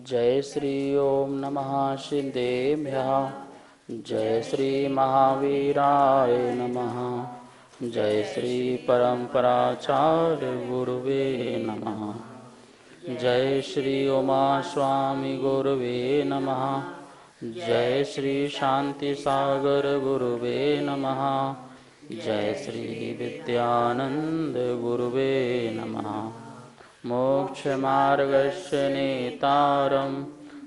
जय श्री ओम नमः सिद्धेभ्यः। जय श्री महावीराय नमः। जय श्री परम्पराचार्य गुरुवे नमः। जय श्री उमा स्वामी गुरुवे नमः। जय श्री शांति सागर गुरुवे नमः। जय श्री विद्यानंद गुरुवे नमः। मोक्षमार्गस्य नेतारं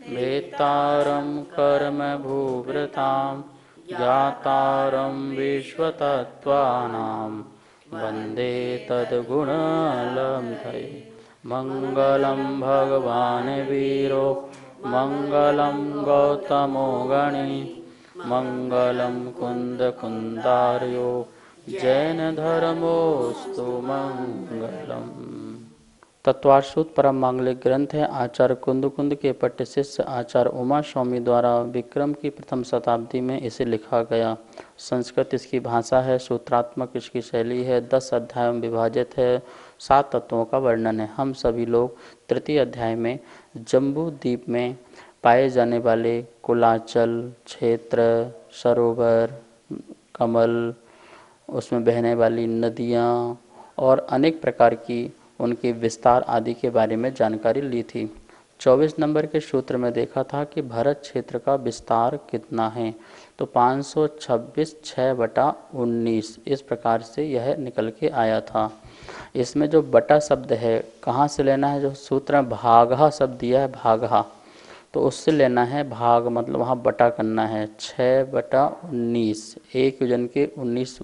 वेत्तारं कर्मभूभृतां ज्ञातारं विश्वतत्त्वानां वन्दे तद्गुणलब्धये। मङ्गलं भगवान् वीरो मङ्गलं गौतमो गणी मङ्गलं कुन्दकुन्दार्यो जैनधर्मोऽस्तु मङ्गलम्। तत्वार्षूत परम मांगलिक ग्रंथ है। आचार्य कुंद के पट्ट शिष्य आचार्य उमा स्वामी द्वारा विक्रम की प्रथम शताब्दी में इसे लिखा गया। संस्कृत इसकी भाषा है, सूत्रात्मक इसकी शैली है, 10 अध्यायों में विभाजित है, 7 तत्वों का वर्णन है। हम सभी लोग तृतीय अध्याय में जम्बू द्वीप में पाए जाने वाले कुलाचल क्षेत्र, सरोवर, कमल, उसमें बहने वाली नदियाँ और अनेक प्रकार की उनके विस्तार आदि के बारे में जानकारी ली थी। 24 नंबर के सूत्र में देखा था कि भारत क्षेत्र का विस्तार कितना है, तो 526 6/19 इस प्रकार से यह निकल के आया था। इसमें जो बटा शब्द है कहाँ से लेना है, जो सूत्र में भागहा शब्द दिया है भागहा, तो उससे लेना है। भाग मतलब वहाँ बटा करना है। 6/19 एक योजन के 19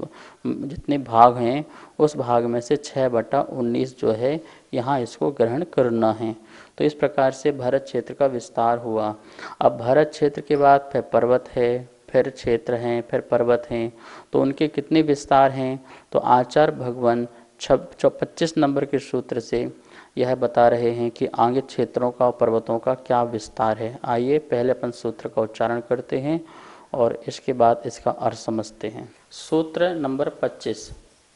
जितने भाग हैं उस भाग में से 6/19 जो है यहाँ इसको ग्रहण करना है। तो इस प्रकार से भारत क्षेत्र का विस्तार हुआ। अब भारत क्षेत्र के बाद फिर पर्वत है, फिर क्षेत्र हैं, फिर पर्वत हैं, तो उनके कितने विस्तार हैं, तो आचार्य भगवान 25 नंबर के सूत्र से यह बता रहे हैं कि आगे क्षेत्रों का और पर्वतों का क्या विस्तार है। आइए पहले अपन सूत्र का उच्चारण करते हैं और इसके बाद इसका अर्थ समझते हैं। सूत्र नंबर 25।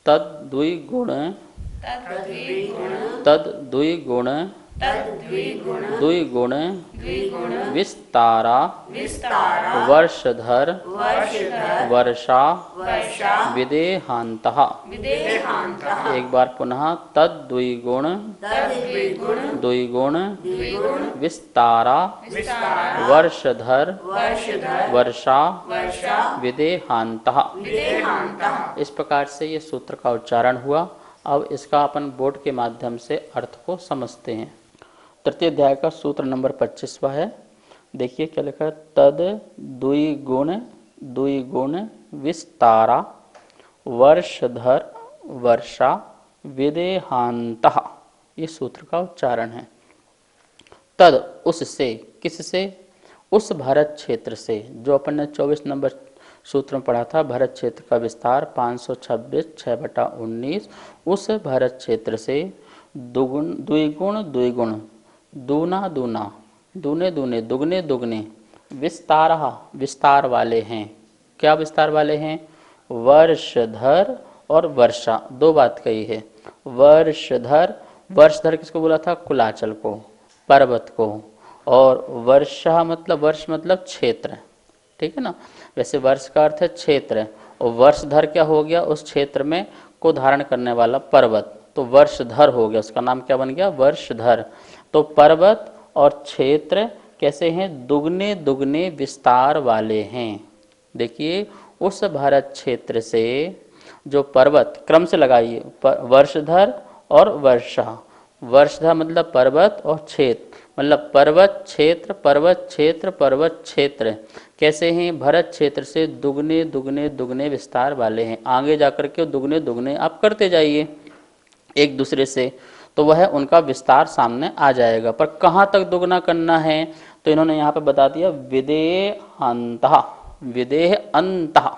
तद द्विगुण द्विगुण विस्तारा वर्षधर वर्षा विदेहांतः। एक बार पुनः तद द्विगुण विस्तारा वर्षधर वर्षा विदेहांतः। इस प्रकार से ये सूत्र का उच्चारण हुआ। अब इसका अपन बोर्ड के माध्यम से अर्थ को समझते हैं। तृतीय अध्याय का सूत्र नंबर 25वां है। देखिए क्या लिखा है। तद द्विगुण विस्तारा वर्षधर वर्षा विदेहांतः। ये सूत्र का उच्चारण है। तद उससे, किससे, उस भारत क्षेत्र से जो अपन ने 24 नंबर सूत्र में पढ़ा था। भारत क्षेत्र का विस्तार 526 6/19। उस भारत क्षेत्र से द्विगुण दूना दूने दुगने विस्तार वाले हैं। क्या विस्तार वाले हैं? वर्षधर और वर्षा, दो बात कही है। वर्षधर किसको बोला था? कुलाचल को, पर्वत को। और वर्षा मतलब, वर्ष मतलब क्षेत्र, ठीक है ना। वैसे वर्ष का अर्थ है क्षेत्र, और वर्षधर क्या हो गया? उस क्षेत्र में को धारण करने वाला पर्वत, तो वर्षधर हो गया। उसका नाम क्या बन गया? वर्षधर। तो पर्वत और क्षेत्र कैसे हैं? दुगने विस्तार वाले हैं। देखिए उस भारत क्षेत्र से जो पर्वत, क्रम से लगाइए, वर्षधर और वर्षा। वर्षधर मतलब पर्वत और क्षेत्र मतलब पर्वत क्षेत्र कैसे हैं? भरत क्षेत्र से दुगने विस्तार वाले हैं। आगे जाकर के दुगने आप करते जाइए एक दूसरे से, तो वह उनका विस्तार सामने आ जाएगा। पर कहाँ तक दुगना करना है? तो इन्होंने यहाँ पे बता दिया विदेह अंतः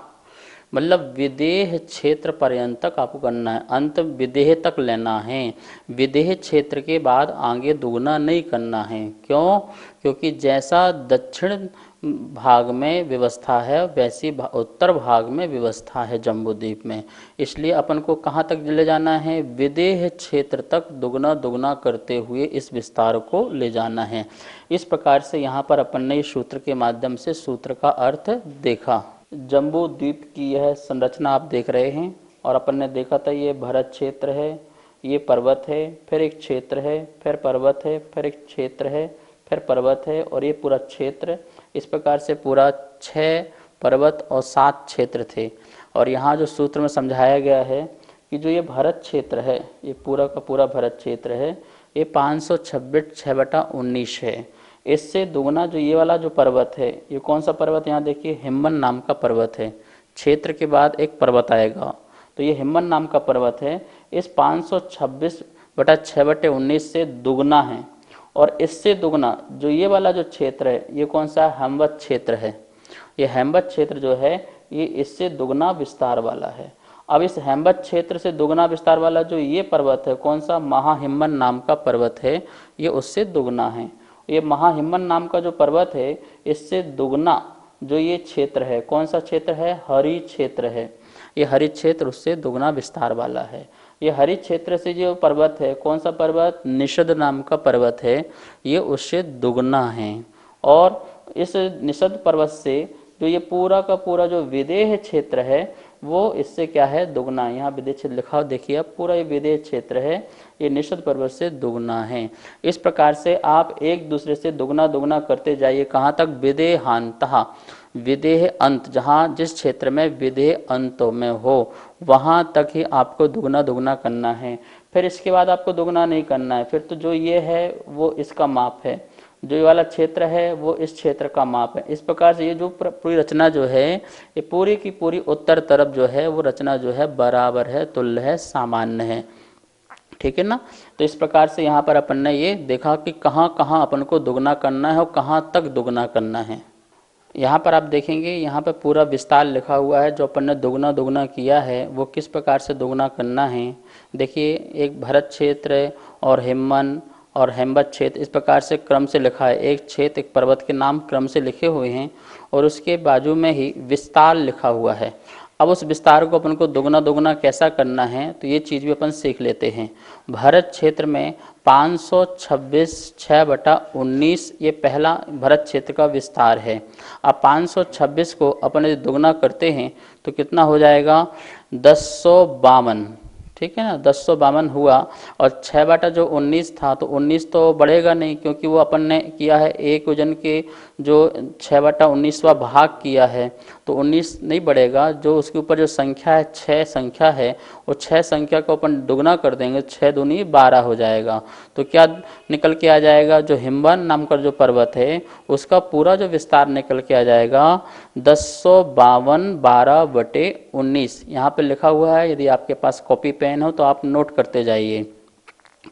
मतलब विदेह क्षेत्र पर्यंत तक आपको करना है। अंत विदेह तक लेना है। विदेह क्षेत्र के बाद आगे दुगना नहीं करना है। क्यों? क्योंकि जैसा दक्षिण भाग में व्यवस्था है, वैसी उत्तर भाग में व्यवस्था है जम्बूद्वीप में। इसलिए अपन को कहाँ तक ले जाना है, विदेह क्षेत्र तक दुगना दुगना करते हुए इस विस्तार को ले जाना है। इस प्रकार से यहाँ पर अपन ने इस सूत्र के माध्यम से सूत्र का अर्थ देखा। जम्बूद्वीप की यह संरचना आप देख रहे हैं, और अपन ने देखा था ये भरत क्षेत्र है, ये पर्वत है, फिर एक क्षेत्र है, फिर पर्वत है, फिर एक क्षेत्र है, फिर पर्वत है, और ये पूरा क्षेत्र। इस प्रकार से पूरा 6 पर्वत और 7 क्षेत्र थे। और यहाँ जो सूत्र में समझाया गया है कि जो ये भरत क्षेत्र है, ये पूरा का पूरा भरत क्षेत्र है, ये 526 6/19 है। इससे दुगना जो ये वाला जो पर्वत है, ये कौन सा पर्वत, यहाँ देखिए हिम्मन नाम का पर्वत है। क्षेत्र के बाद एक पर्वत आएगा, तो ये हिम्मन नाम का पर्वत है। इस 526/6/19 से दुगना है। और इससे दुगना जो ये वाला जो क्षेत्र है, ये कौन सा हेमवत क्षेत्र है। ये हेमवत क्षेत्र जो है ये इससे दुगना विस्तार वाला है। अब इस हेमवत क्षेत्र से दुगना विस्तार वाला जो ये पर्वत है, कौन सा, महाहिम्मन नाम का पर्वत है, ये उससे दुगना है। ये महाहिम्मन नाम का जो पर्वत है, इससे दुगना जो ये क्षेत्र है, कौन सा क्षेत्र है, हरि क्षेत्र है। ये हरि क्षेत्र उससे दुगना विस्तार वाला है। ये हरि क्षेत्र से जो पर्वत है, कौन सा पर्वत, निषद नाम का पर्वत है, ये उससे दुगना है। और इस निषद पर्वत से जो ये पूरा का पूरा जो विदेह क्षेत्र है, वो इससे क्या है, दुगना। यहाँ विदेह क्षेत्र लिखा हो, देखिए अब पूरा ये विदेह क्षेत्र है, ये निषद पर्वत से दुगना है। इस प्रकार से आप एक दूसरे से दुगना दुगना करते जाइए, कहाँ तक, विदेहांतः, विदेह अंत, जहाँ जिस क्षेत्र में विदेह अंत में हो वहाँ तक ही आपको दुगना दुगना करना है। फिर इसके बाद आपको दुगना नहीं करना है। फिर तो जो ये है वो इसका माप है, जो ये वाला क्षेत्र है वो इस क्षेत्र का माप है। इस प्रकार से ये जो पूरी रचना जो है, ये पूरी की पूरी उत्तर तरफ जो है वो रचना जो है बराबर है, तुल्य है, सामान्य है। ठीक है ना। तो इस प्रकार से यहाँ पर अपन ने ये देखा कि कहाँ कहाँ अपन को दुगना करना है और कहाँ तक दुगना करना है। यहाँ पर आप देखेंगे, यहाँ पर पूरा विस्तार लिखा हुआ है। जो अपन ने दुगना दुगना किया है वो किस प्रकार से दुगना करना है। देखिए, एक भरत क्षेत्र और हिम्मन और हेमवत क्षेत्र, इस प्रकार से क्रम से लिखा है। एक क्षेत्र, एक पर्वत के नाम क्रम से लिखे हुए हैं, और उसके बाजू में ही विस्तार लिखा हुआ है। अब उस विस्तार को अपन को दुगना दुगना कैसा करना है, तो ये चीज़ भी अपन सीख लेते हैं। भरत क्षेत्र में 526 6/19 ये पहला भरत क्षेत्र का विस्तार है। अब 526 को अपन यदि दुगना करते हैं तो कितना हो जाएगा, 1052। ठीक है ना, 1052 हुआ। और 6/19 था, तो 19 तो बढ़ेगा नहीं, क्योंकि वो अपन ने किया है एक वजन के जो 6/19वां भाग किया है, तो 19 नहीं बढ़ेगा। जो उसके ऊपर जो संख्या है, 6 संख्या है, वो 6 संख्या को अपन दुगना कर देंगे, 6 दूनी 12 हो जाएगा। तो क्या निकल के आ जाएगा, जो हिम्मन नाम का जो पर्वत है उसका पूरा जो विस्तार निकल के आ जाएगा 1052 12/19। यहाँ पे लिखा हुआ है, यदि आपके पास कॉपी पेन हो तो आप नोट करते जाइए।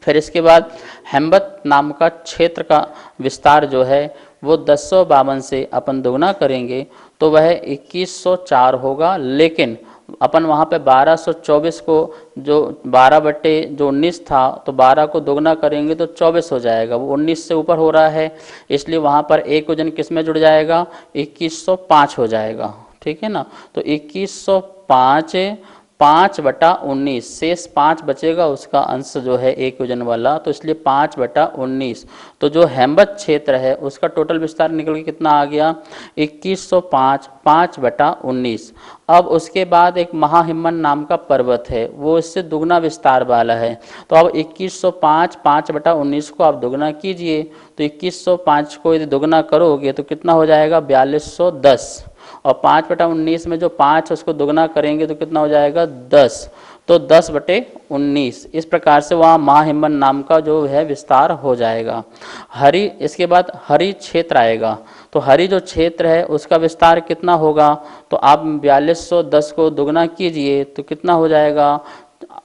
फिर इसके बाद हेमवत नाम का क्षेत्र का विस्तार जो है वो 1052 से अपन दुगना करेंगे तो वह 2104 होगा। लेकिन अपन वहाँ पे 1224 को, जो 12/19 था, तो 12 को दुगना करेंगे तो 24 हो जाएगा। वो 19 से ऊपर हो रहा है, इसलिए वहाँ पर एक वजन किस में जुड़ जाएगा, 2105 हो जाएगा। ठीक है ना। तो 2105 5/19, शेष 5 बचेगा, उसका अंश जो है एक वजन वाला, तो इसलिए 5/19। तो जो हेमवत क्षेत्र है उसका टोटल विस्तार निकल के कितना आ गया, 2105 5/19। अब उसके बाद एक महाहिम्मन नाम का पर्वत है, वो इससे दुगना विस्तार वाला है। तो अब 2105 5/19 को आप दुगना कीजिए, तो 2105 को यदि दुगना करोगे तो कितना हो जाएगा, 4210। और 5/19 में जो 5 उसको दुगना करेंगे तो कितना हो जाएगा, 10। तो 10/19। इस प्रकार से वहाँ महाहिम्मन नाम का जो है विस्तार हो जाएगा। हरि, इसके बाद हरि क्षेत्र आएगा। तो हरि जो क्षेत्र है उसका विस्तार कितना होगा, तो आप 4210 को दुगना कीजिए तो कितना हो जाएगा,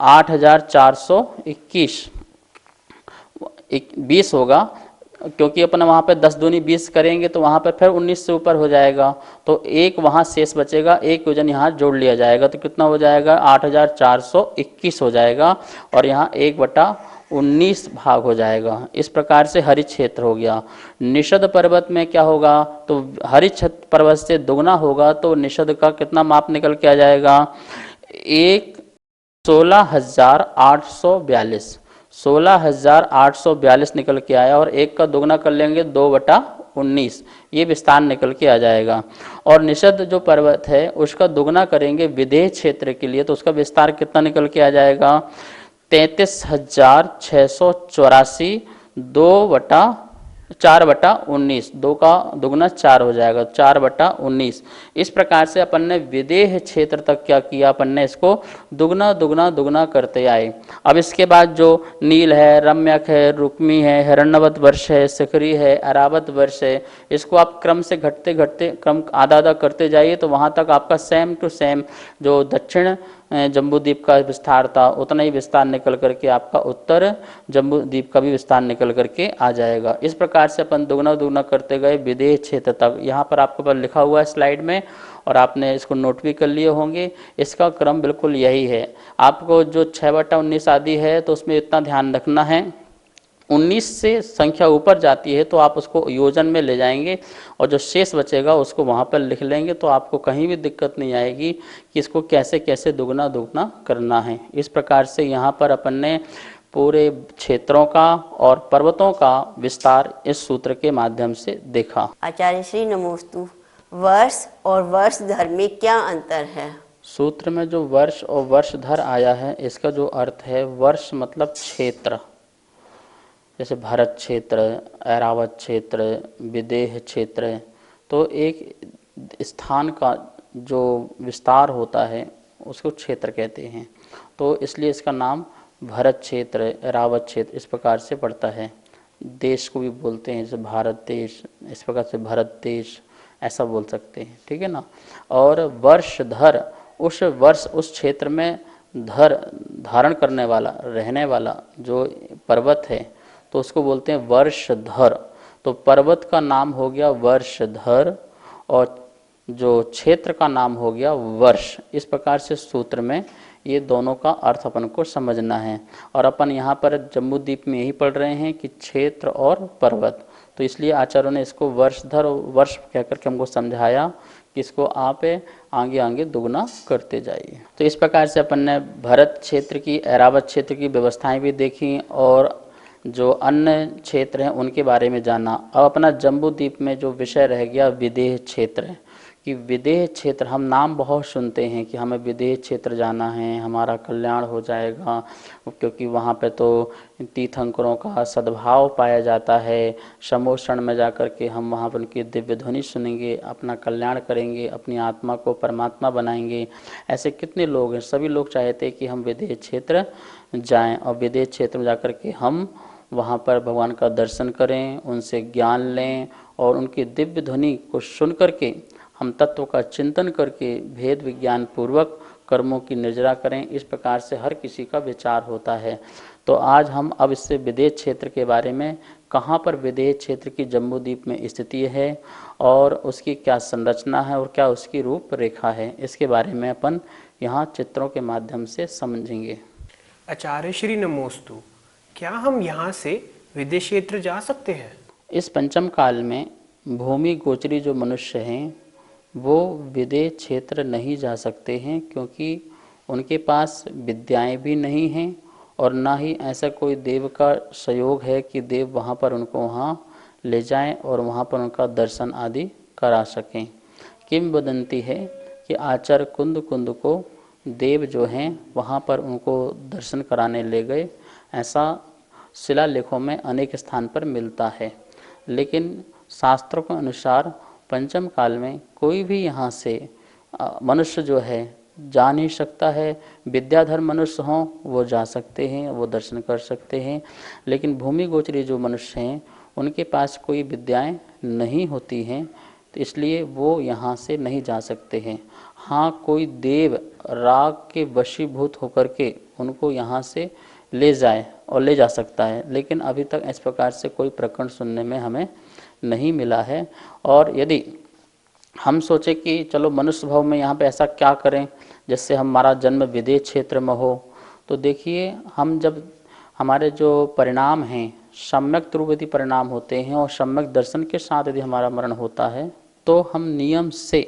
8421 20 होगा, क्योंकि अपन वहाँ पे 10 दूनी 20 करेंगे तो वहाँ पे फिर 19 से ऊपर हो जाएगा। तो एक वहाँ शेष बचेगा, एक वजन यहाँ जोड़ लिया जाएगा, तो कितना हो जाएगा, 8421 हो जाएगा। और यहाँ 1/19 19 भाग हो जाएगा। इस प्रकार से हरित क्षेत्र हो गया। निषद पर्वत में क्या होगा, तो हरित क्षेत्र पर्वत से दुगना होगा, तो निषद का कितना माप निकल के आ जाएगा, 16,842 16,842 निकल के आया, और एक का दुगना कर लेंगे 2/19, ये विस्तार निकल के आ जाएगा। और निषद जो पर्वत है उसका दुगना करेंगे विदेह क्षेत्र के लिए, तो उसका विस्तार कितना निकल के आ जाएगा, 33,684, 4/19, 2 का दुगना 4 हो जाएगा, 4/19। इस प्रकार से अपन ने विदेह क्षेत्र तक क्या किया, अपन ने इसको दुगना दुगना दुगना करते आए। अब इसके बाद जो नील है, रम्यक है, रुक्मी है, हिरण्यवत वर्ष है, शिखरी है, अरावत वर्ष है, इसको आप क्रम से घटते घटते क्रम आधा आधा करते जाइए, तो वहाँ तक आपका सेम टू सेम जो दक्षिण जम्बूद्वीप का विस्तार था उतना ही विस्तार निकल करके आपका उत्तर जम्बूद्वीप का भी विस्तार निकल करके आ जाएगा। इस प्रकार से अपन दुगना दुगना करते गए विदेह क्षेत्र तक। यहाँ पर आपके पास लिखा हुआ है स्लाइड में, और आपने इसको नोट भी कर लिए होंगे। इसका क्रम बिल्कुल यही है। आपको जो 6/19 आदि है तो उसमें इतना ध्यान रखना है, 19 से संख्या ऊपर जाती है तो आप उसको योजन में ले जाएंगे, और जो शेष बचेगा उसको वहाँ पर लिख लेंगे, तो आपको कहीं भी दिक्कत नहीं आएगी कि इसको कैसे कैसे दुगना दुगना करना है। इस प्रकार से यहाँ पर अपन ने पूरे क्षेत्रों का और पर्वतों का विस्तार इस सूत्र के माध्यम से देखा। आचार्य श्री नमोस्तु, वर्ष और वर्षधर में क्या अंतर है? सूत्र में जो वर्ष और वर्षधर आया है, इसका जो अर्थ है, वर्ष मतलब क्षेत्र, जैसे भरत क्षेत्र, ऐरावत क्षेत्र, विदेह क्षेत्र, तो एक स्थान का जो विस्तार होता है उसको क्षेत्र कहते हैं। तो इसलिए इसका नाम भरत क्षेत्र, ऐरावत क्षेत्र इस प्रकार से पड़ता है। देश को भी बोलते हैं, जैसे भारत देश, इस प्रकार से भरत देश ऐसा बोल सकते हैं, ठीक है ना। और वर्षधर, उस वर्ष उस क्षेत्र में धारण करने वाला, रहने वाला जो पर्वत है तो उसको बोलते हैं वर्षधर। तो पर्वत का नाम हो गया वर्षधर और जो क्षेत्र का नाम हो गया वर्ष। इस प्रकार से सूत्र में ये दोनों का अर्थ अपन को समझना है। और अपन यहाँ पर जम्बूद्वीप में यही पढ़ रहे हैं कि क्षेत्र और पर्वत, तो इसलिए आचार्यों ने इसको वर्षधर वर्ष कहकर के हमको समझाया कि इसको आप आगे आगे दुगना करते जाइए। तो इस प्रकार से अपन ने भरत क्षेत्र की, ऐरावत क्षेत्र की व्यवस्थाएं भी देखी और जो अन्य क्षेत्र हैं उनके बारे में जाना। अब अपना जम्बूद्वीप में जो विषय रह गया विदेह क्षेत्र, कि विदेह क्षेत्र हम नाम बहुत सुनते हैं कि हमें विदेह क्षेत्र जाना है, हमारा कल्याण हो जाएगा, क्योंकि वहाँ पे तो तीर्थंकरों का सद्भाव पाया जाता है। समोषण में जा कर के हम वहाँ पर उनकी दिव्य ध्वनि सुनेंगे, अपना कल्याण करेंगे, अपनी आत्मा को परमात्मा बनाएंगे। ऐसे कितने लोग हैं, सभी लोग चाहते हैं कि हम विदेह क्षेत्र जाएं और विदेह क्षेत्र में जा कर के हम वहाँ पर भगवान का दर्शन करें, उनसे ज्ञान लें और उनकी दिव्य ध्वनि को सुन करके हम तत्व का चिंतन करके भेद विज्ञान पूर्वक कर्मों की निर्जरा करें। इस प्रकार से हर किसी का विचार होता है। तो आज हम अब इससे विदेह क्षेत्र के बारे में, कहाँ पर विदेह क्षेत्र की जम्बूद्वीप में स्थिति है और उसकी क्या संरचना है और क्या उसकी रूपरेखा है, इसके बारे में अपन यहाँ चित्रों के माध्यम से समझेंगे। आचार्य श्री नमोस्तु, क्या हम यहाँ से विदेह क्षेत्र जा सकते हैं? इस पंचम काल में भूमि गोचरी जो मनुष्य हैं वो विदेह क्षेत्र नहीं जा सकते हैं, क्योंकि उनके पास विद्याएं भी नहीं हैं और ना ही ऐसा कोई देव का सहयोग है कि देव वहाँ पर उनको वहाँ ले जाएं और वहाँ पर उनका दर्शन आदि करा सकें। किंवदंती है कि आचार्य कुंद को देव जो हैं वहाँ पर उनको दर्शन कराने ले गए, ऐसा शिलालेखों में अनेक स्थान पर मिलता है। लेकिन शास्त्रों के अनुसार पंचम काल में कोई भी यहाँ से मनुष्य जो है जा नहीं सकता है। विद्याधर मनुष्य हों वो जा सकते हैं, वो दर्शन कर सकते हैं, लेकिन भूमि गोचरी जो मनुष्य हैं उनके पास कोई विद्याएं नहीं होती हैं, तो इसलिए वो यहाँ से नहीं जा सकते हैं। हाँ, कोई देव राग के वशीभूत होकर के उनको यहाँ से ले जाए और ले जा सकता है, लेकिन अभी तक इस प्रकार से कोई प्रकरण सुनने में हमें नहीं मिला है। और यदि हम सोचे कि चलो मनुष्य भाव में यहाँ पे ऐसा क्या करें जिससे हमारा जन्म विदेह क्षेत्र में हो, तो देखिए हम जब हमारे जो परिणाम हैं सम्यक ध्रुव यदि परिणाम होते हैं और सम्यक दर्शन के साथ यदि हमारा मरण होता है तो हम नियम से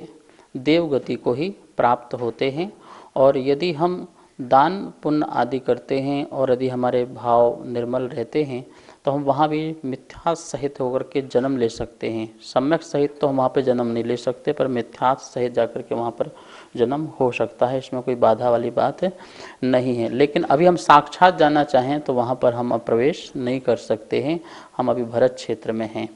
देवगति को ही प्राप्त होते हैं। और यदि हम दान पुण्य आदि करते हैं और यदि हमारे भाव निर्मल रहते हैं तो हम वहाँ भी मिथ्या सहित होकर के जन्म ले सकते हैं। सम्यक सहित तो हम वहाँ पे जन्म नहीं ले सकते, पर मिथ्या सहित जाकर के वहाँ पर जन्म हो सकता है, इसमें कोई बाधा वाली बात नहीं है। लेकिन अभी हम साक्षात जाना चाहें तो वहाँ पर हम प्रवेश नहीं कर सकते हैं, हम अभी भरत क्षेत्र में हैं।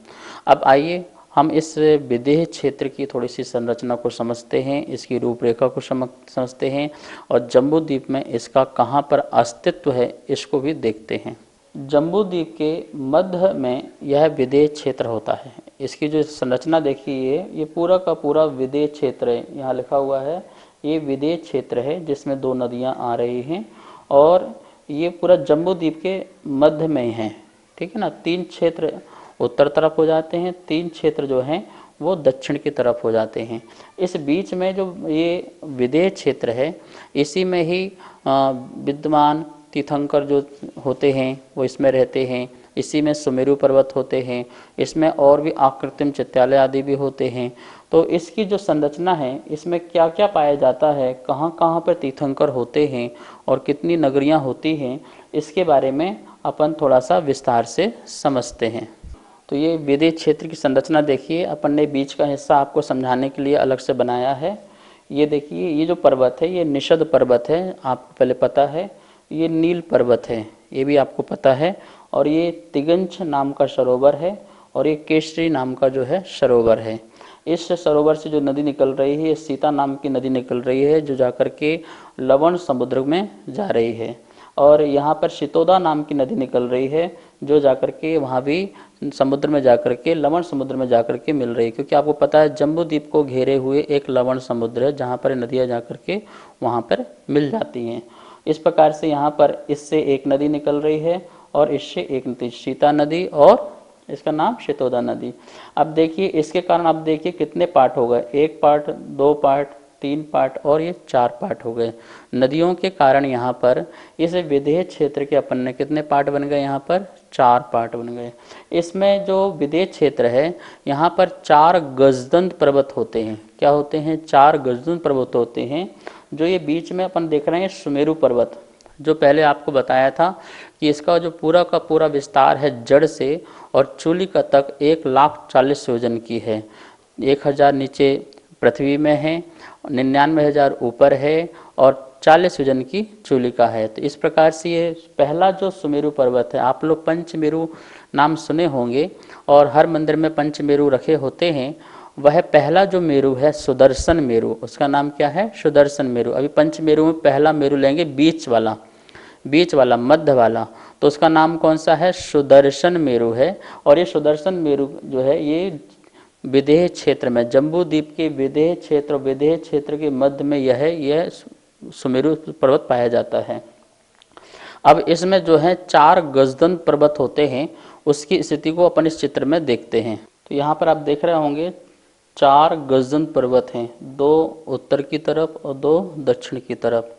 अब आइए हम इस विदेह क्षेत्र की थोड़ी सी संरचना को समझते हैं, इसकी रूपरेखा को समझते हैं और जम्बू द्वीप में इसका कहाँ पर अस्तित्व है इसको भी देखते हैं। जम्बू द्वीप के मध्य में यह विदेह क्षेत्र होता है। इसकी जो संरचना देखिए, ये पूरा का पूरा विदेह क्षेत्र है। यहाँ लिखा हुआ है ये विदेह क्षेत्र है जिसमें दो नदियाँ आ रही हैं और ये पूरा जम्बू द्वीप के मध्य में है, ठीक है ना। 3 क्षेत्र उत्तर तरफ हो जाते हैं, 3 क्षेत्र जो हैं वो दक्षिण की तरफ हो जाते हैं। इस बीच में जो ये विदेह क्षेत्र है इसी में ही विद्यमान तीर्थंकर जो होते हैं वो इसमें रहते हैं। इसी में सुमेरु पर्वत होते हैं, इसमें और भी आकृतिम चित्यालय आदि भी होते हैं। तो इसकी जो संरचना है इसमें क्या क्या पाया जाता है, कहाँ कहाँ पर तीर्थंकर होते हैं और कितनी नगरियाँ होती हैं, इसके बारे में अपन थोड़ा सा विस्तार से समझते हैं। तो ये विदेह क्षेत्र की संरचना देखिए, अपन ने बीच का हिस्सा आपको समझाने के लिए अलग से बनाया है। ये देखिए, ये जो पर्वत है ये निषद पर्वत है, आपको पहले पता है। ये नील पर्वत है, ये भी आपको पता है। और ये तिगंछ नाम का सरोवर है और ये केसरी नाम का जो है सरोवर है। इस सरोवर से जो नदी निकल रही है ये सीता नाम की नदी निकल रही है जो जाकर के लवण समुद्र में जा रही है। और यहाँ पर शितोदा नाम की नदी निकल रही है जो जाकर के वहाँ भी समुद्र में जाकर के लवण समुद्र में जाकर के मिल रही है। क्योंकि आपको पता है जम्बू द्वीप को घेरे हुए एक लवण समुद्र है जहाँ पर नदियाँ जाकर के वहाँ पर मिल जाती हैं। इस प्रकार से यहाँ पर इससे एक नदी निकल रही है और इससे एक नदी सीता नदी और इसका नाम शितोदा नदी। अब देखिए इसके कारण आप देखिए कितने पार्ट हो गए, 1 पार्ट, 2 पार्ट, 3 पार्ट और ये 4 पार्ट हो गए। नदियों के कारण यहाँ पर इस विदेह क्षेत्र के अपन ने कितने पार्ट बन गए, यहाँ पर 4 पार्ट बन गए। इसमें जो विदेह क्षेत्र है यहाँ पर 4 गजदंत पर्वत होते हैं। क्या होते हैं? 4 गजदंत पर्वत होते हैं। जो ये बीच में अपन देख रहे हैं सुमेरु पर्वत, जो पहले आपको बताया था कि इसका जो पूरा का पूरा विस्तार है जड़ से और चूलिका तक 1,40,000 योजन की है। 1,000 नीचे पृथ्वी में है, 99,000 ऊपर है और 40 योजन की चूलिका है। तो इस प्रकार से ये पहला जो सुमेरु पर्वत है, आप लोग पंचमेरु नाम सुने होंगे और हर मंदिर में पंचमेरु रखे होते हैं। वह पहला जो मेरु है सुदर्शन मेरु, उसका नाम क्या है? सुदर्शन मेरु। अभी पंचमेरु में पहला मेरु लेंगे बीच वाला मध्य वाला, तो उसका नाम कौन सा है? सुदर्शन मेरु है। और ये सुदर्शन मेरु जो है ये विदेह क्षेत्र में, जम्बू द्वीप के विदेह क्षेत्र के मध्य में यह सुमेरु पर्वत पाया जाता है। अब इसमें जो है 4 गजदंत पर्वत होते हैं, उसकी स्थिति को अपन इस चित्र में देखते हैं। तो यहाँ पर आप देख रहे होंगे 4 गजदंत पर्वत हैं, 2 उत्तर की तरफ और 2 दक्षिण की तरफ।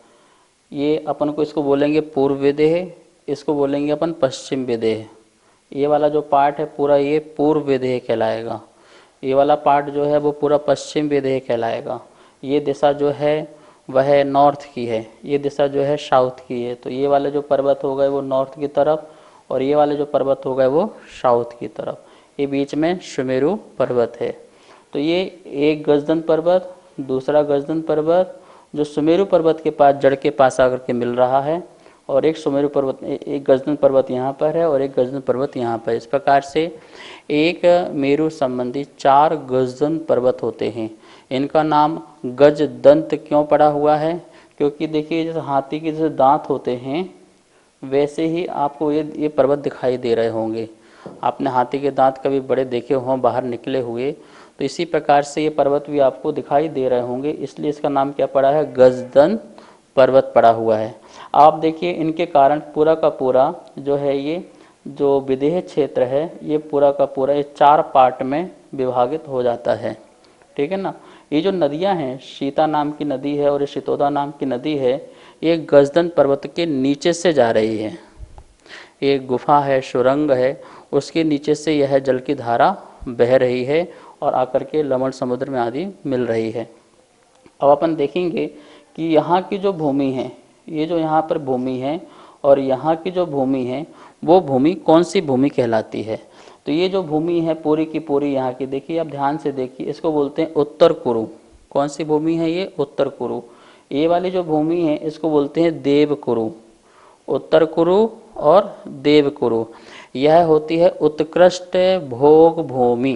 ये अपन को इसको बोलेंगे पूर्व विदेह, इसको बोलेंगे अपन पश्चिम विदेह। ये वाला जो पार्ट है पूरा ये पूर्व विदेह कहलाएगा, ये वाला पार्ट जो है वो पूरा पश्चिम विदेह कहलाएगा। ये दिशा जो है वह नॉर्थ की है, ये दिशा जो है साउथ की है। तो ये वाले जो पर्वत हो गए वो नॉर्थ की तरफ और ये वाले जो पर्वत हो गए वो साउथ की तरफ। ये बीच में सुमेरु पर्वत है। तो ये एक गजदंत पर्वत, दूसरा गजदंत पर्वत जो सुमेरु पर्वत के पास जड़ के पास आकर के मिल रहा है, और एक सुमेरु पर्वत, एक गजदंत पर्वत यहाँ पर है और एक गजदंत पर्वत यहाँ पर। इस प्रकार से एक मेरु संबंधी 4 गजदंत पर्वत होते हैं। इनका नाम गजदंत क्यों पड़ा हुआ है? क्योंकि देखिए जैसे हाथी के जैसे दांत होते हैं वैसे ही आपको ये पर्वत दिखाई दे रहे होंगे। आपने हाथी के दांत कभी बड़े देखे हों बाहर निकले हुए, तो इसी प्रकार से ये पर्वत भी आपको दिखाई दे रहे होंगे, इसलिए इसका नाम क्या पड़ा है? गजदंत पर्वत पड़ा हुआ है। आप देखिए इनके कारण पूरा का पूरा जो है ये जो विदेह क्षेत्र है ये पूरा का पूरा ये 4 पार्ट में विभाजित हो जाता है, ठीक है ना। ये जो नदियां हैं, सीता नाम की नदी है और ये शितोदा नाम की नदी है, ये गजदंत पर्वत के नीचे से जा रही है। एक गुफा है, सुरंग है, उसके नीचे से यह जल की धारा बह रही है और आकर के लवण समुद्र में आदि मिल रही है। अब अपन देखेंगे कि यहाँ की जो भूमि है, ये जो यहाँ पर भूमि है और यहाँ की जो भूमि है, वो भूमि कौन सी भूमि कहलाती है। तो ये जो भूमि है पूरी की पूरी यहाँ की, देखिए आप ध्यान से देखिए, इसको बोलते हैं उत्तर कुरु। कौन सी भूमि है ये? उत्तर कुरु। ये वाली जो भूमि है इसको बोलते हैं देव कुरु। उत्तर कुरु और देव कुरु, यह होती है उत्कृष्ट भोग भूमि।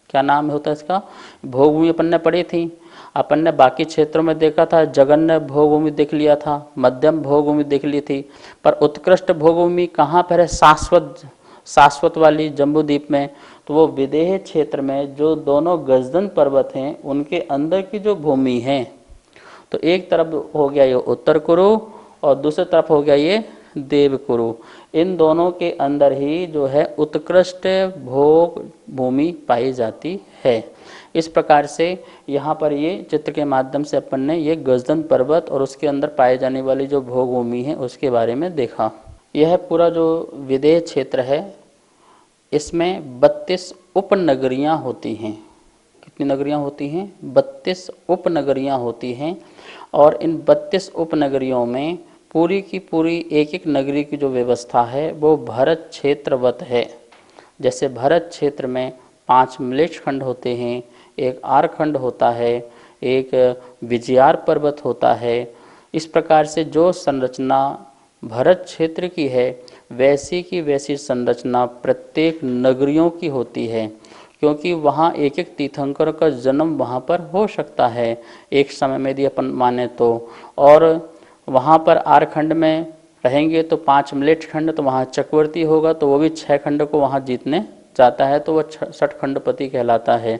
क्या नाम होता है इसका? भोग भूमि अपन ने पढ़ी थी। अपन ने बाकी क्षेत्रों में देखा था, जघन्य भोग भूमि देख लिया था, मध्यम भोग भूमि देख ली थी, पर उत्कृष्ट भोग भूमि कहाँ पर है? शाश्वत वाली जम्बूद्वीप में। तो वो विदेह क्षेत्र में जो दोनों गजदन पर्वत हैं उनके अंदर की जो भूमि है, तो एक तरफ हो गया ये उत्तर कुरु और दूसरी तरफ हो गया ये देव कुरु। इन दोनों के अंदर ही जो है उत्कृष्ट भोग भूमि पाई जाती है। इस प्रकार से यहाँ पर ये चित्र के माध्यम से अपन ने ये गजदन पर्वत और उसके अंदर पाए जाने वाली जो भोग भूमि है उसके बारे में देखा। यह पूरा जो विदेह क्षेत्र है इसमें 32 उपनगरियाँ होती हैं। कितनी नगरियाँ होती हैं? 32 उपनगरियाँ होती हैं। और इन 32 उपनगरियों में पूरी की पूरी एक एक नगरी की जो व्यवस्था है वो भरत क्षेत्रवत है। जैसे भरत क्षेत्र में 5 मिलेच्छ खंड होते हैं, एक आर खंड होता है, एक विजयार पर्वत होता है। इस प्रकार से जो संरचना भरत क्षेत्र की है वैसी की वैसी संरचना प्रत्येक नगरियों की होती है, क्योंकि वहाँ एक एक तीर्थंकर का जन्म वहाँ पर हो सकता है एक समय में यदि अपन माने तो। और वहाँ पर आर खंड में रहेंगे तो 5 मिलेच्छ खंड, तो वहाँ चक्रवर्ती होगा तो वो भी 6 खंड को वहाँ जीतने जाता है, तो वह 60 खंडपति कहलाता है।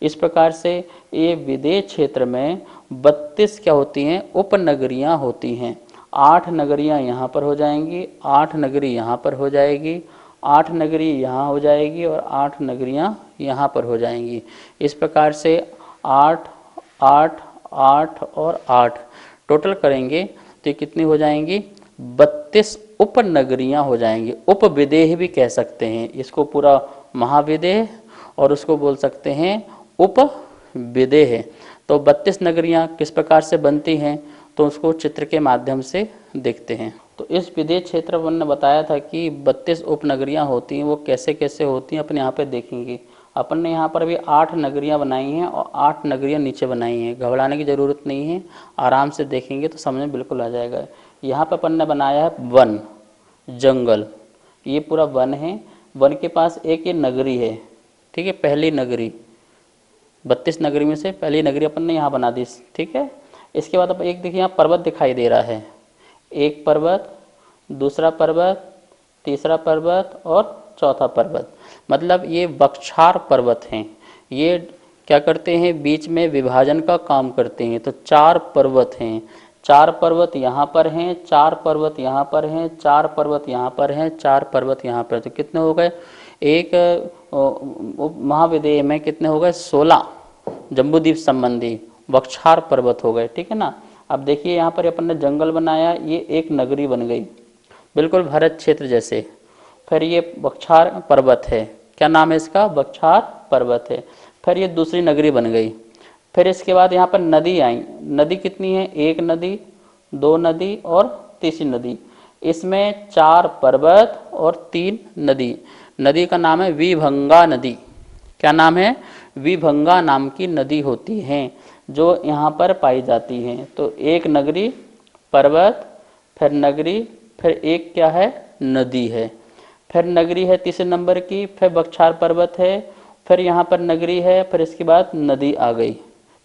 इस प्रकार से ये विदेह क्षेत्र में 32 क्या होती हैं? उपनगरियाँ होती हैं। 8 नगरियाँ यहाँ पर हो जाएंगी, 8 नगरी यहाँ पर हो जाएगी, 8 नगरी यहाँ हो जाएगी और 8 नगरियाँ यहाँ पर हो जाएंगी। इस प्रकार से 8, 8, 8 और 8 टोटल करेंगे तो कितनी हो जाएंगी? 32 उपनगरियाँ हो जाएंगी। उपविदेह भी कह सकते हैं इसको, पूरा महाविदेह, और उसको बोल सकते हैं उपविदेह। तो 32 नगरियाँ किस प्रकार से बनती हैं तो उसको चित्र के माध्यम से देखते हैं। तो इस विदेह क्षेत्र वन ने बताया था कि 32 उपनगरियाँ होती हैं, वो कैसे कैसे होती हैं अपन यहाँ पे देखेंगे। अपन ने यहाँ पर भी 8 नगरियाँ बनाई हैं और 8 नगरियाँ नीचे बनाई हैं। घबराने की ज़रूरत नहीं है, आराम से देखेंगे तो समझ में बिल्कुल आ जाएगा। यहाँ पर अपन ने बनाया है वन, जंगल, ये पूरा वन है। वन के पास एक ये नगरी है, ठीक है, पहली नगरी। 32 नगरी में से पहली नगरी अपन ने यहाँ बना दी, ठीक है। इसके बाद अब एक देखिए यहाँ पर्वत दिखाई दे रहा है, एक पर्वत, दूसरा पर्वत, तीसरा पर्वत और चौथा पर्वत, मतलब ये वक्षार पर्वत हैं। ये क्या करते हैं? बीच में विभाजन का काम करते हैं। तो 4 पर्वत हैं, 4 पर्वत यहाँ पर हैं, 4 पर्वत यहाँ पर हैं, 4 पर्वत यहाँ पर हैं, 4 पर्वत यहाँ पर। तो कितने हो गए? एक महाविदेह में कितने हो गए? 16 जम्बूद्वीप संबंधी वक्षार पर्वत हो गए, ठीक है ना। अब देखिए यहाँ पर अपन ने जंगल बनाया, ये एक नगरी बन गई बिल्कुल भरत क्षेत्र जैसे। फिर ये वक्षार पर्वत है, क्या नाम है इसका? वक्षार पर्वत है। फिर ये दूसरी नगरी बन गई। फिर इसके बाद यहाँ पर नदी आई। नदी कितनी है? एक नदी, 2 नदी और तीसरी नदी। इसमें 4 पर्वत और 3 नदी। नदी का नाम है विभंगा नदी। क्या नाम है? विभंगा नाम की नदी होती है जो यहाँ पर पाई जाती है। तो एक नगरी, पर्वत, फिर नगरी, फिर एक क्या है? नदी है। फिर नगरी है तीसरे नंबर की, फिर वक्षार पर्वत है, फिर यहाँ पर नगरी है, फिर इसके बाद नदी आ गई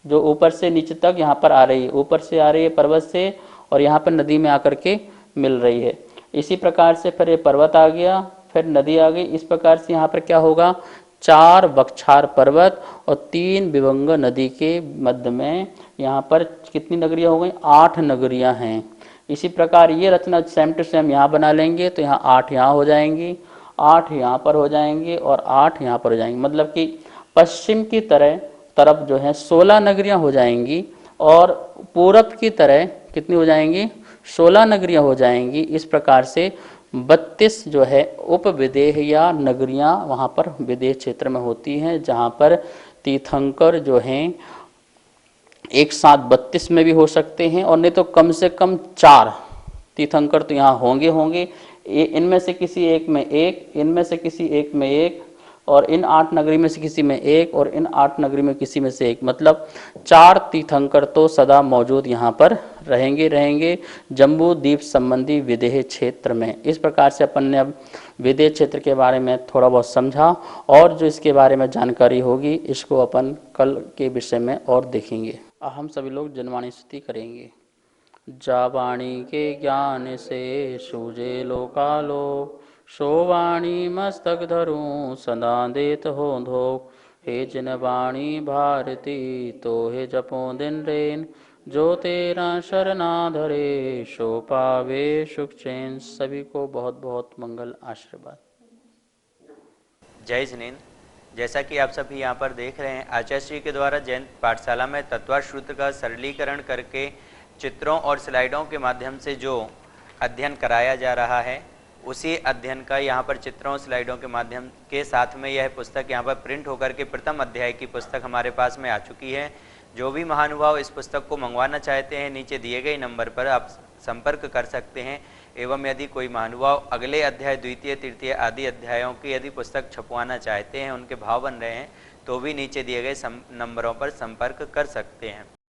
जो ऊपर से नीचे तक यहाँ पर आ रही है। ऊपर से आ रही है पर्वत से और यहाँ पर नदी में आकर के मिल रही है। इसी प्रकार से फिर ये पर्वत आ गया, फिर नदी आ गई। इस प्रकार से यहाँ पर क्या होगा? 4 वक्षार पर्वत और 3 विभंग नदी के मध्य में यहाँ पर कितनी नगरियाँ हो गई? 8 नगरियाँ हैं। इसी प्रकार ये रचना सेम टू सेम यहाँ बना लेंगे तो यहाँ 8 यहाँ हो जाएंगी, 8 यहाँ पर हो जाएंगी और 8 यहाँ पर हो जाएंगी। मतलब कि पश्चिम की तरफ जो है 16 नगरियाँ हो जाएंगी और पूरब की तरह कितनी हो जाएंगी? 16 नगरियाँ हो जाएंगी। इस प्रकार से 32 जो है उप विदेह या नगरियां वहाँ पर विदेह क्षेत्र में होती हैं, जहाँ पर तीर्थंकर जो हैं एक साथ 32 में भी हो सकते हैं, और नहीं तो कम से कम 4 तीर्थंकर तो यहाँ होंगे। इनमें से किसी एक में एक, इनमें से किसी एक में एक, और इन 8 नगरी में से किसी में एक, और इन 8 नगरी में किसी में से एक, मतलब 4 तीर्थंकर तो सदा मौजूद यहाँ पर रहेंगे जम्बू द्वीप संबंधी विदेह क्षेत्र में। इस प्रकार से अपन ने अब विदेह क्षेत्र के बारे में थोड़ा बहुत समझा, और जो इसके बारे में जानकारी होगी इसको अपन कल के विषय में और देखेंगे। हम सभी लोग जनवाणी स्तुति करेंगे। जा वाणी के ज्ञान से सूझे लोकालोक, सो वाणी मस्तक धरूं सदा देत हो धोख। हे जिन वाणी भारती तो हे जपो दिन रेन, जो तेरा शरणा धरे सो पावे सुख चैन। सभी को बहुत बहुत मंगल आशीर्वाद। जय जिनेन्द्र। जैसा कि आप सभी यहाँ पर देख रहे हैं, आचार्य श्री के द्वारा जैन पाठशाला में तत्वार्थ सूत्र का सरलीकरण करके चित्रों और स्लाइडों के माध्यम से जो अध्ययन कराया जा रहा है, उसी अध्ययन का यहाँ पर चित्रों स्लाइडों के माध्यम के साथ में यह पुस्तक यहाँ पर प्रिंट होकर के प्रथम अध्याय की पुस्तक हमारे पास में आ चुकी है। जो भी महानुभाव इस पुस्तक को मंगवाना चाहते हैं, नीचे दिए गए नंबर पर आप संपर्क कर सकते हैं। एवं यदि कोई महानुभाव अगले अध्याय, द्वितीय, तृतीय आदि अध्यायों की यदि पुस्तक छपवाना चाहते हैं, उनके भाव बन रहे हैं, तो भी नीचे दिए गए नंबरों पर संपर्क कर सकते हैं।